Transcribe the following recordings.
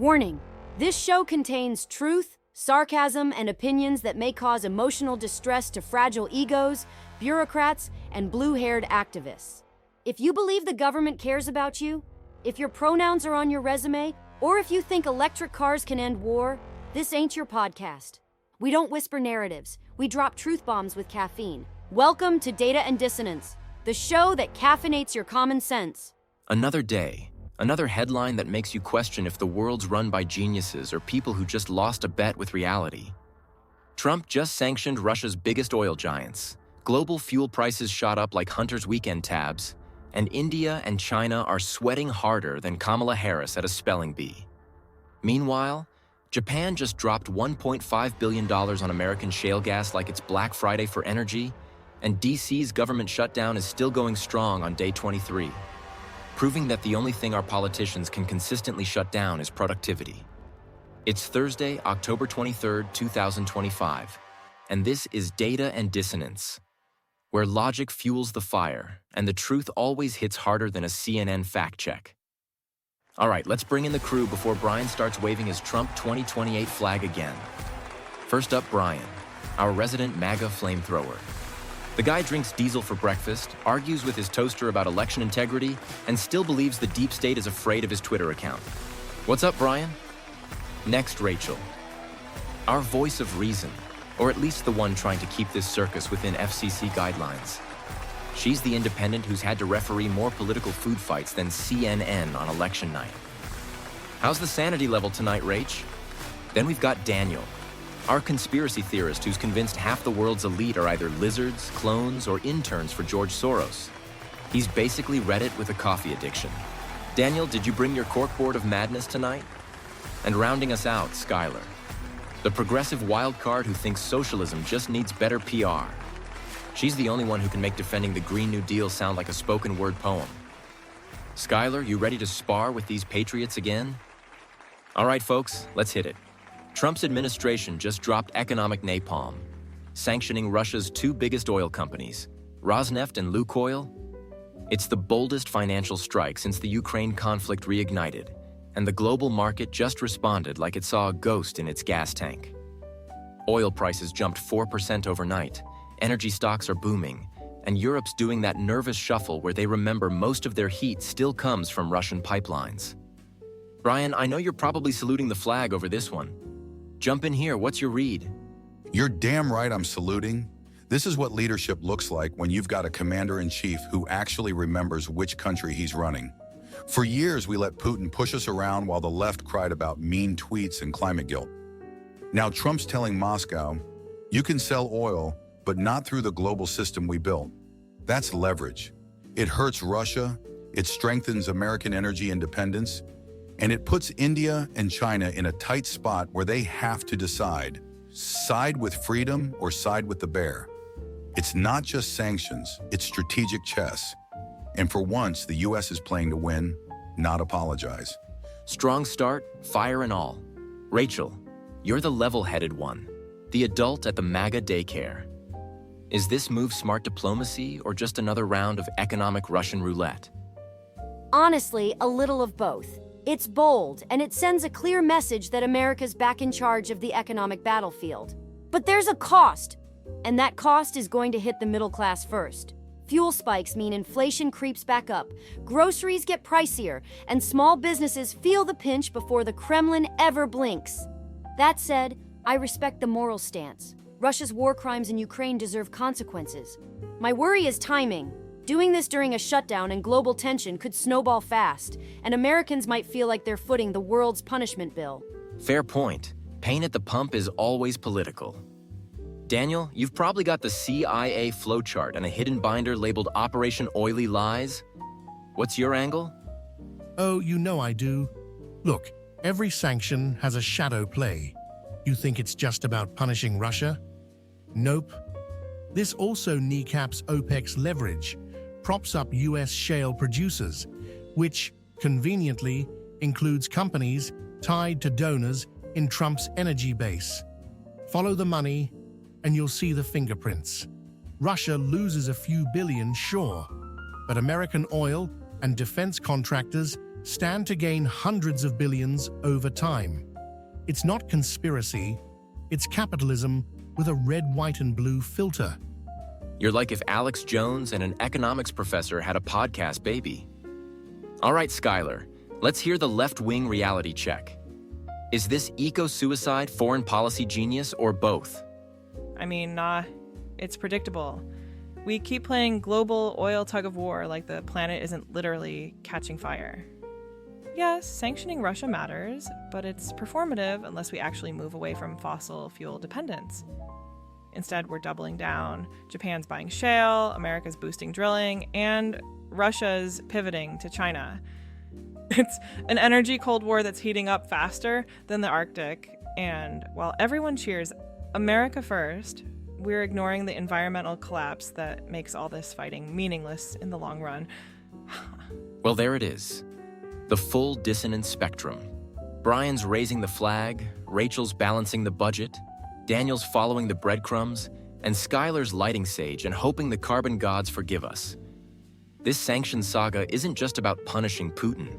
Warning: this show contains truth, sarcasm, and opinions that may cause emotional distress to fragile egos, bureaucrats, and blue-haired activists. If you believe the government cares about you, if your pronouns are on your resume, or if you think electric cars can end war, this ain't your podcast. We don't whisper narratives. We drop truth bombs with caffeine. Welcome to Data Dissonance, the show that caffeinates your common sense. Another day, another headline that makes you question if the world's run by geniuses or people who just lost a bet with reality. Trump just sanctioned Russia's biggest oil giants. Global fuel prices shot up like Hunter's weekend tabs, and India and China are sweating harder than Kamala Harris at a spelling bee. Meanwhile, Japan just dropped $1.5 billion on American shale gas like it's Black Friday for energy, and DC's government shutdown is still going strong on day 23, proving that the only thing our politicians can consistently shut down is productivity. It's Thursday, October 23rd, 2025, and this is Data and Dissonance, where logic fuels the fire and the truth always hits harder than a CNN fact check. All right, let's bring in the crew before Brian starts waving his Trump 2028 flag again. First up, Brian, our resident MAGA flamethrower. The guy drinks diesel for breakfast, argues with his toaster about election integrity, and still believes the deep state is afraid of his Twitter account. What's up, Brian? Next, Rachel, our voice of reason, or at least the one trying to keep this circus within FCC guidelines. She's the independent who's had to referee more political food fights than CNN on election night. How's the sanity level tonight, Rach? Then we've got Daniel, our conspiracy theorist who's convinced half the world's elite are either lizards, clones, or interns for George Soros. He's basically Reddit with a coffee addiction. Daniel, did you bring your corkboard of madness tonight? And rounding us out, Skylar, the progressive wildcard who thinks socialism just needs better PR. She's the only one who can make defending the Green New Deal sound like a spoken word poem. Skylar, you ready to spar with these patriots again? All right, folks, let's hit it. Trump's administration just dropped economic napalm, sanctioning Russia's two biggest oil companies, Rosneft and Lukoil. It's the boldest financial strike since the Ukraine conflict reignited, and the global market just responded like it saw a ghost in its gas tank. Oil prices jumped 4% overnight, energy stocks are booming, and Europe's doing that nervous shuffle where they remember most of their heat still comes from Russian pipelines. Brian, I know you're probably saluting the flag over this one. Jump in here, what's your read? You're damn right I'm saluting. This is what leadership looks like when you've got a commander-in-chief who actually remembers which country he's running. For years, we let Putin push us around while the left cried about mean tweets and climate guilt. Now Trump's telling Moscow, you can sell oil, but not through the global system we built. That's leverage. It hurts Russia, it strengthens American energy independence, and it puts India and China in a tight spot where they have to decide, side with freedom or side with the bear. It's not just sanctions, it's strategic chess. And for once, the US is playing to win, not apologize. Strong start, fire and all. Rachel, you're the level-headed one, the adult at the MAGA daycare. Is this move smart diplomacy or just another round of economic Russian roulette? Honestly, a little of both. It's bold, and it sends a clear message that America's back in charge of the economic battlefield. But there's a cost, and that cost is going to hit the middle class first. Fuel spikes mean inflation creeps back up, groceries get pricier, and small businesses feel the pinch before the Kremlin ever blinks. That said, I respect the moral stance. Russia's war crimes in Ukraine deserve consequences. My worry is timing. Doing this during a shutdown and global tension could snowball fast, and Americans might feel like they're footing the world's punishment bill. Fair point. Pain at the pump is always political. Daniel, you've probably got the CIA flowchart and a hidden binder labeled Operation Oily Lies. What's your angle? Oh, you know I do. Look, every sanction has a shadow play. You think it's just about punishing Russia? Nope. This also kneecaps OPEC's leverage, props up US shale producers, which, conveniently, includes companies tied to donors in Trump's energy base. Follow the money, and you'll see the fingerprints. Russia loses a few billion, sure, but American oil and defense contractors stand to gain hundreds of billions over time. It's not conspiracy, it's capitalism with a red, white, and blue filter. You're like if Alex Jones and an economics professor had a podcast baby. All right, Skylar, let's hear the left-wing reality check. Is this eco-suicide foreign policy genius or both? It's predictable. We keep playing global oil tug-of-war like the planet isn't literally catching fire. Yes, sanctioning Russia matters, but it's performative unless we actually move away from fossil fuel dependence. Instead, we're doubling down. Japan's buying shale, America's boosting drilling, and Russia's pivoting to China. It's an energy Cold War that's heating up faster than the Arctic, and while everyone cheers America first, we're ignoring the environmental collapse that makes all this fighting meaningless in the long run. Well, there it is. The full dissonance spectrum. Brian's raising the flag, Rachel's balancing the budget, Daniel's following the breadcrumbs, and Skylar's lighting sage and hoping the carbon gods forgive us. This sanctions saga isn't just about punishing Putin.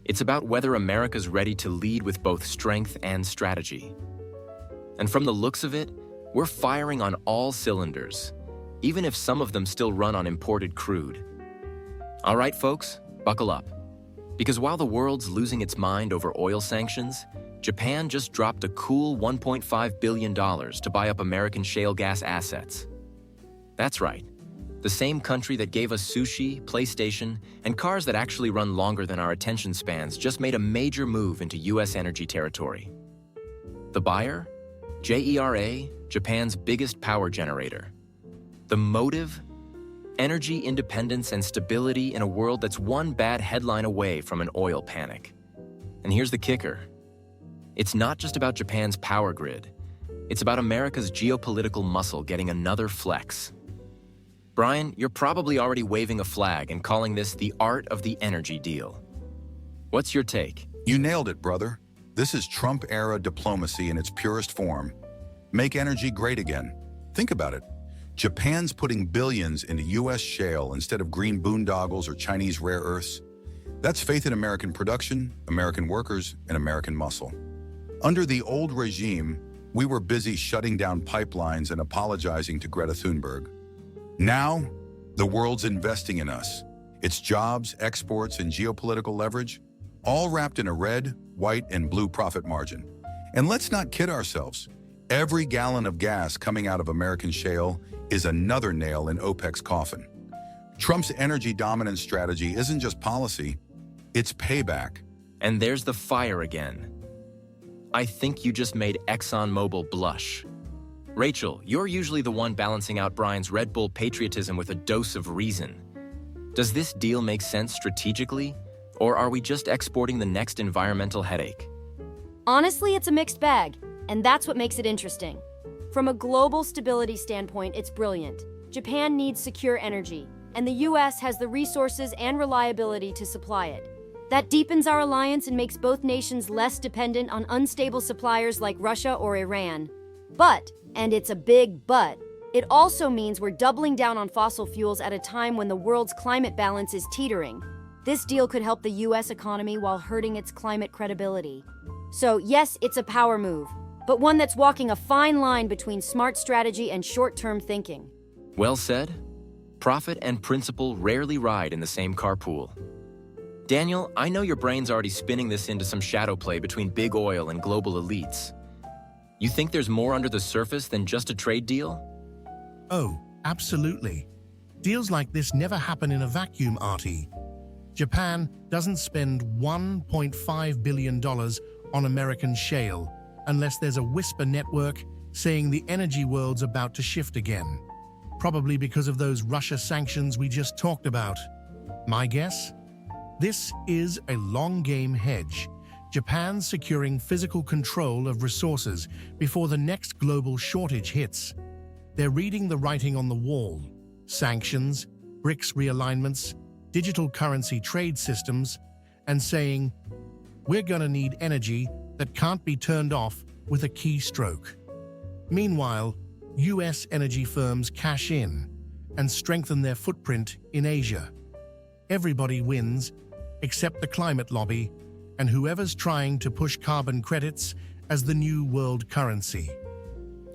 It's about whether America's ready to lead with both strength and strategy. And from the looks of it, we're firing on all cylinders, even if some of them still run on imported crude. All right, folks, buckle up. Because while the world's losing its mind over oil sanctions, Japan just dropped a cool $1.5 billion to buy up American shale gas assets. That's right. The same country that gave us sushi, PlayStation, and cars that actually run longer than our attention spans just made a major move into U.S. energy territory. The buyer? JERA, Japan's biggest power generator. The motive? Energy independence and stability in a world that's one bad headline away from an oil panic. And here's the kicker. It's not just about Japan's power grid. It's about America's geopolitical muscle getting another flex. Brian, you're probably already waving a flag and calling this the art of the energy deal. What's your take? You nailed it, brother. This is Trump-era diplomacy in its purest form. Make energy great again. Think about it. Japan's putting billions into U.S. shale instead of green boondoggles or Chinese rare earths. That's faith in American production, American workers, and American muscle. Under the old regime, we were busy shutting down pipelines and apologizing to Greta Thunberg. Now, the world's investing in us. Its jobs, exports, and geopolitical leverage, all wrapped in a red, white, and blue profit margin. And let's not kid ourselves. Every gallon of gas coming out of American shale is another nail in OPEC's coffin. Trump's energy dominance strategy isn't just policy, it's payback. And there's the fire again. I think you just made ExxonMobil blush. Rachel, you're usually the one balancing out Brian's Red Bull patriotism with a dose of reason. Does this deal make sense strategically, or are we just exporting the next environmental headache? Honestly, it's a mixed bag, and that's what makes it interesting. From a global stability standpoint, it's brilliant. Japan needs secure energy, and the US has the resources and reliability to supply it. That deepens our alliance and makes both nations less dependent on unstable suppliers like Russia or Iran. But, and it's a big but, it also means we're doubling down on fossil fuels at a time when the world's climate balance is teetering. This deal could help the US economy while hurting its climate credibility. So yes, it's a power move, but one that's walking a fine line between smart strategy and short-term thinking. Well said. Profit and principle rarely ride in the same carpool. Daniel, I know your brain's already spinning this into some shadow play between big oil and global elites. You think there's more under the surface than just a trade deal? Oh, absolutely. Deals like this never happen in a vacuum, Artie. Japan doesn't spend $1.5 billion on American shale unless there's a whisper network saying the energy world's about to shift again. Probably because of those Russia sanctions we just talked about. My guess? This is a long-game hedge. Japan's securing physical control of resources before the next global shortage hits. They're reading the writing on the wall. Sanctions, BRICS realignments, digital currency trade systems, and saying, we're gonna need energy that can't be turned off with a keystroke. Meanwhile, US energy firms cash in and strengthen their footprint in Asia. Everybody wins, except the climate lobby and whoever's trying to push carbon credits as the new world currency.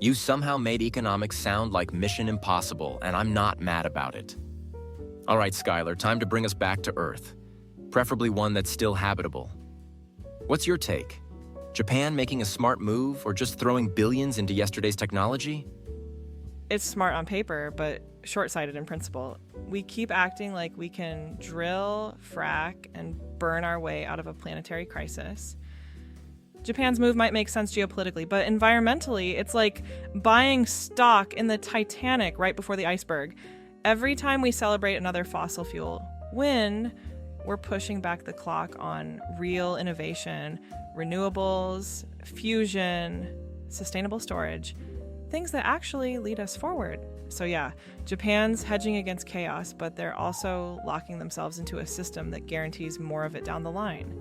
You somehow made economics sound like Mission Impossible, and I'm not mad about it. All right, Skylar, time to bring us back to Earth, preferably one that's still habitable. What's your take? Japan making a smart move or just throwing billions into yesterday's technology? It's smart on paper, but short-sighted in principle. We keep acting like we can drill, frack, and burn our way out of a planetary crisis. Japan's move might make sense geopolitically, but environmentally, it's like buying stock in the Titanic right before the iceberg. Every time we celebrate another fossil fuel win, we're pushing back the clock on real innovation, renewables, fusion, sustainable storage, things that actually lead us forward. So yeah, Japan's hedging against chaos, but they're also locking themselves into a system that guarantees more of it down the line.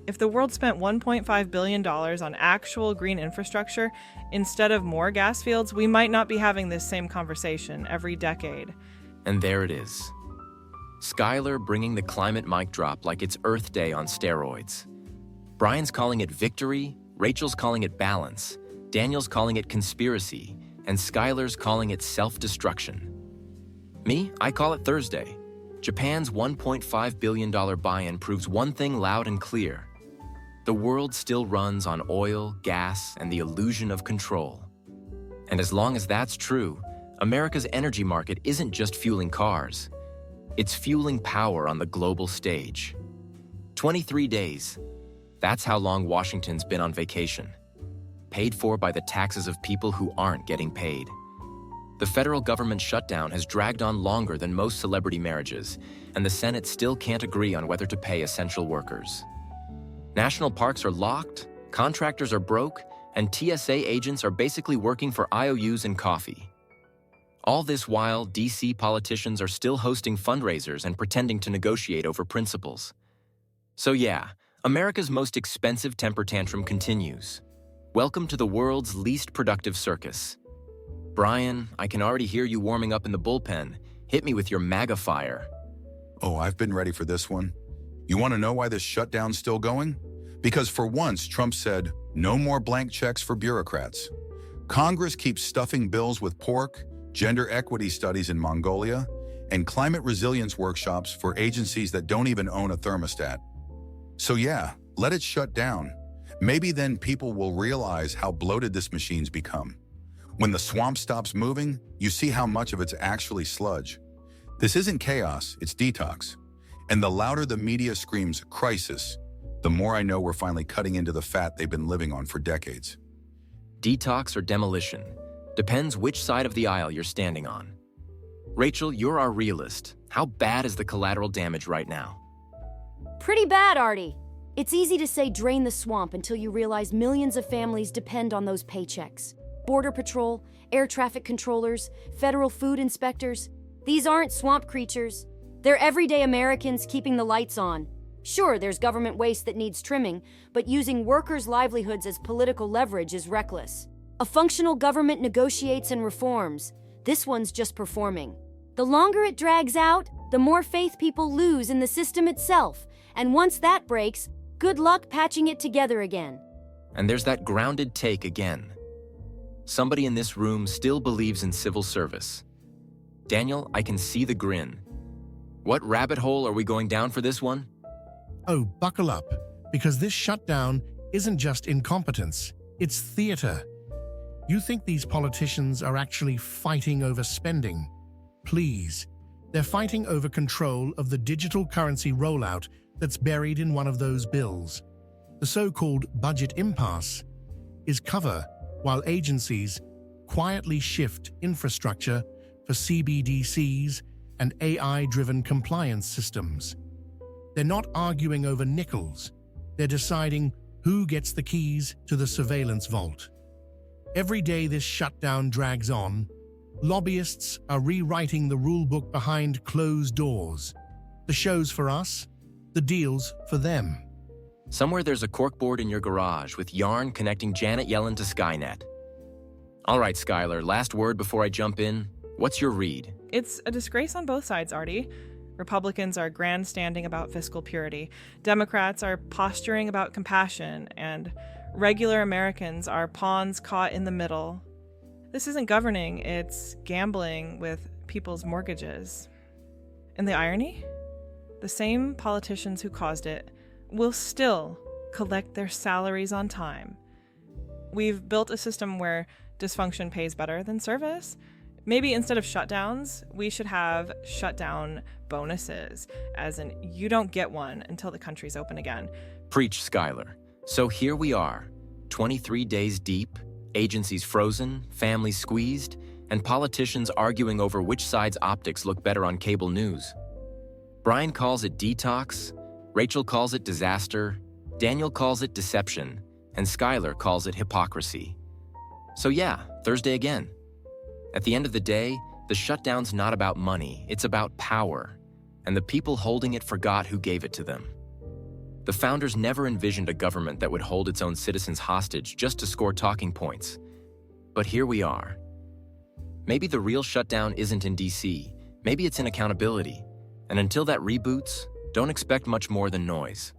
If the world spent $1.5 billion on actual green infrastructure instead of more gas fields, we might not be having this same conversation every decade. And there it is. Skylar bringing the climate mic drop like it's Earth Day on steroids. Brian's calling it victory, Rachel's calling it balance, Daniel's calling it conspiracy, and Skylar's calling it self-destruction. Me, I call it Thursday. Japan's $1.5 billion buy-in proves one thing loud and clear. The world still runs on oil, gas, and the illusion of control. And as long as that's true, America's energy market isn't just fueling cars. It's fueling power on the global stage. 23 days. That's how long Washington's been on vacation. Paid for by the taxes of people who aren't getting paid. The federal government shutdown has dragged on longer than most celebrity marriages, and the Senate still can't agree on whether to pay essential workers. National parks are locked, contractors are broke, and TSA agents are basically working for IOUs and coffee. All this while, DC politicians are still hosting fundraisers and pretending to negotiate over principles. So yeah, America's most expensive temper tantrum continues. Welcome to the world's least productive circus. Brian, I can already hear you warming up in the bullpen. Hit me with your MAGA fire. Oh, I've been ready for this one. You want to know why this shutdown's still going? Because for once, Trump said, no more blank checks for bureaucrats. Congress keeps stuffing bills with pork, gender equity studies in Mongolia, and climate resilience workshops for agencies that don't even own a thermostat. So yeah, let it shut down. Maybe then people will realize how bloated this machine's become. When the swamp stops moving, you see how much of it's actually sludge. This isn't chaos, it's detox. And the louder the media screams crisis, the more I know we're finally cutting into the fat they've been living on for decades. Detox or demolition. Depends which side of the aisle you're standing on. Rachel, you're our realist. How bad is the collateral damage right now? Pretty bad, Artie. It's easy to say drain the swamp until you realize millions of families depend on those paychecks. Border Patrol, air traffic controllers, federal food inspectors. These aren't swamp creatures. They're everyday Americans keeping the lights on. Sure, there's government waste that needs trimming, but using workers' livelihoods as political leverage is reckless. A functional government negotiates and reforms. This one's just performing. The longer it drags out, the more faith people lose in the system itself. And once that breaks, good luck patching it together again. And there's that grounded take again. Somebody in this room still believes in civil service. Daniel, I can see the grin. What rabbit hole are we going down for this one? Oh, buckle up, because this shutdown isn't just incompetence, it's theater. You think these politicians are actually fighting over spending? Please. They're fighting over control of the digital currency rollout that's buried in one of those bills. The so-called budget impasse is cover while agencies quietly shift infrastructure for CBDCs and AI-driven compliance systems. They're not arguing over nickels. They're deciding who gets the keys to the surveillance vault. Every day this shutdown drags on, lobbyists are rewriting the rulebook behind closed doors. The show's for us, the deal's for them. Somewhere there's a corkboard in your garage with yarn connecting Janet Yellen to Skynet. All right, Skylar, last word before I jump in. What's your read? It's a disgrace on both sides, Artie. Republicans are grandstanding about fiscal purity. Democrats are posturing about compassion, and regular Americans are pawns caught in the middle. This isn't governing, it's gambling with people's mortgages. And the irony? The same politicians who caused it will still collect their salaries on time. We've built a system where dysfunction pays better than service. Maybe instead of shutdowns, we should have shutdown bonuses, as in you don't get one until the country's open again. Preach, Skylar. So here we are, 23 days deep, agencies frozen, families squeezed, and politicians arguing over which side's optics look better on cable news. Brian calls it detox, Rachel calls it disaster, Daniel calls it deception, and Skylar calls it hypocrisy. So yeah, Thursday again. At the end of the day, the shutdown's not about money, it's about power, and the people holding it forgot who gave it to them. The founders never envisioned a government that would hold its own citizens hostage just to score talking points. But here we are. Maybe the real shutdown isn't in DC, maybe it's in accountability. And until that reboots, don't expect much more than noise.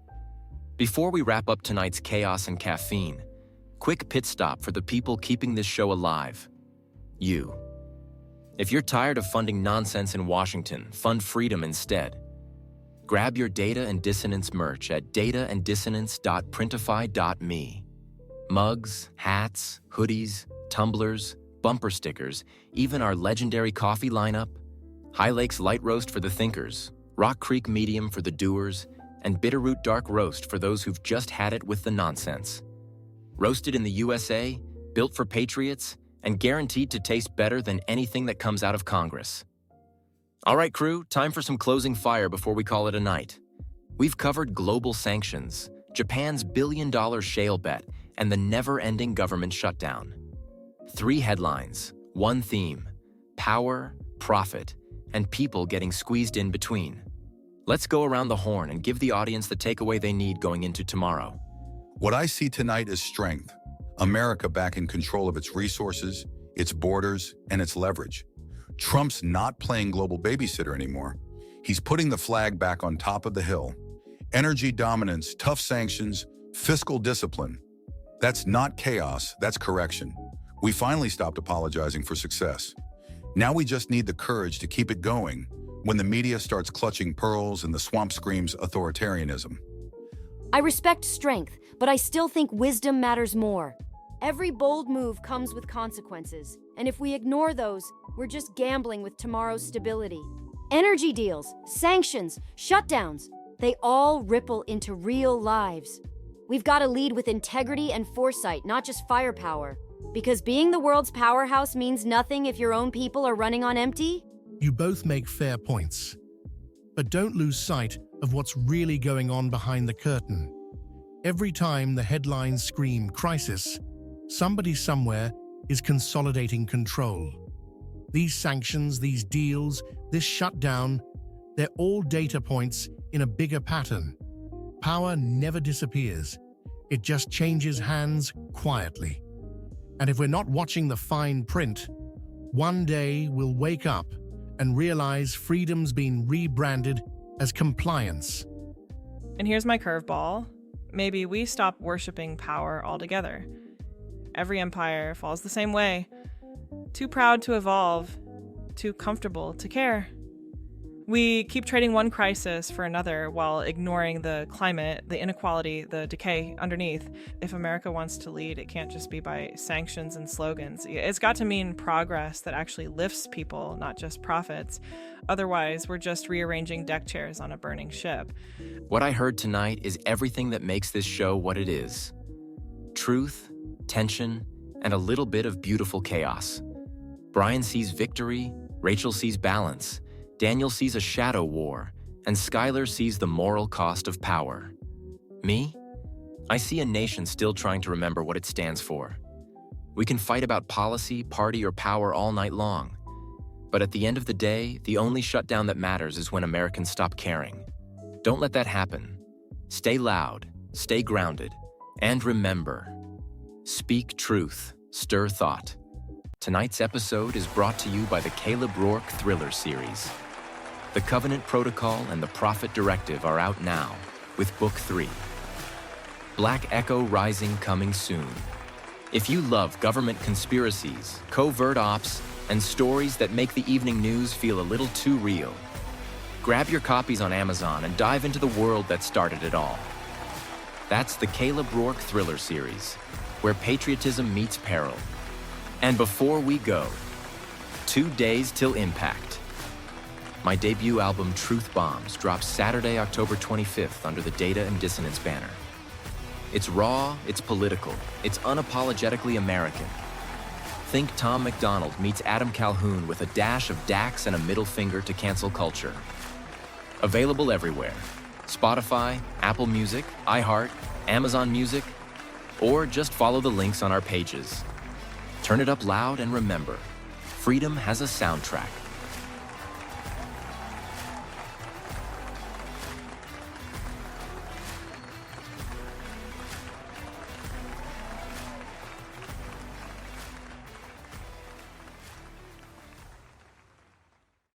Before we wrap up tonight's chaos and caffeine, quick pit stop for the people keeping this show alive. You. If you're tired of funding nonsense in Washington, fund freedom instead. Grab your Data and Dissonance merch at dataanddissonance.printify.me. Mugs, hats, hoodies, tumblers, bumper stickers, even our legendary coffee lineup, High Lakes Light Roast for the thinkers, Rock Creek Medium for the doers, and Bitterroot Dark Roast for those who've just had it with the nonsense. Roasted in the USA, built for patriots, and guaranteed to taste better than anything that comes out of Congress. All right, crew, time for some closing fire before we call it a night. We've covered global sanctions, Japan's billion-dollar shale bet, and the never-ending government shutdown. 3 headlines, 1 theme: power, profit, and people getting squeezed in between. Let's go around the horn and give the audience the takeaway they need going into tomorrow. What I see tonight is strength. America back in control of its resources, its borders, and its leverage. Trump's not playing global babysitter anymore. He's putting the flag back on top of the hill. Energy dominance, tough sanctions, fiscal discipline. That's not chaos, that's correction. We finally stopped apologizing for success. Now we just need the courage to keep it going when the media starts clutching pearls and the swamp screams authoritarianism. I respect strength, but I still think wisdom matters more. Every bold move comes with consequences, and if we ignore those, we're just gambling with tomorrow's stability. Energy deals, sanctions, shutdowns, they all ripple into real lives. We've got to lead with integrity and foresight, not just firepower. Because being the world's powerhouse means nothing if your own people are running on empty? You both make fair points. But don't lose sight of what's really going on behind the curtain. Every time the headlines scream crisis, somebody somewhere is consolidating control. These sanctions, these deals, this shutdown, they're all data points in a bigger pattern. Power never disappears. It just changes hands quietly. And if we're not watching the fine print, one day we'll wake up and realize freedom's been rebranded as compliance. And here's my curveball. Maybe we stop worshiping power altogether. Every empire falls the same way. Too proud to evolve, too comfortable to care. We keep trading one crisis for another while ignoring the climate, the inequality, the decay underneath. If America wants to lead, it can't just be by sanctions and slogans. It's got to mean progress that actually lifts people, not just profits. Otherwise, we're just rearranging deck chairs on a burning ship. What I heard tonight is everything that makes this show what it is. Truth, tension, and a little bit of beautiful chaos. Brian sees victory, Rachel sees balance, Daniel sees a shadow war, and Skylar sees the moral cost of power. Me? I see a nation still trying to remember what it stands for. We can fight about policy, party, or power all night long. But at the end of the day, the only shutdown that matters is when Americans stop caring. Don't let that happen. Stay loud, stay grounded, and remember, speak truth, stir thought. Tonight's episode is brought to you by the Caleb Rourke Thriller series. The Covenant Protocol and the Prophet Directive are out now, with Book 3. Black Echo Rising coming soon. If you love government conspiracies, covert ops, and stories that make the evening news feel a little too real, grab your copies on Amazon and dive into the world that started it all. That's the Caleb Rourke thriller series, where patriotism meets peril. And before we go, 2 days till impact. My debut album, Truth Bombs, drops Saturday, October 25th under the Data Dissonance banner. It's raw, it's political, it's unapologetically American. Think Tom MacDonald meets Adam Calhoun with a dash of Dax and a middle finger to cancel culture. Available everywhere. Spotify, Apple Music, iHeart, Amazon Music, or just follow the links on our pages. Turn it up loud and remember, freedom has a soundtrack.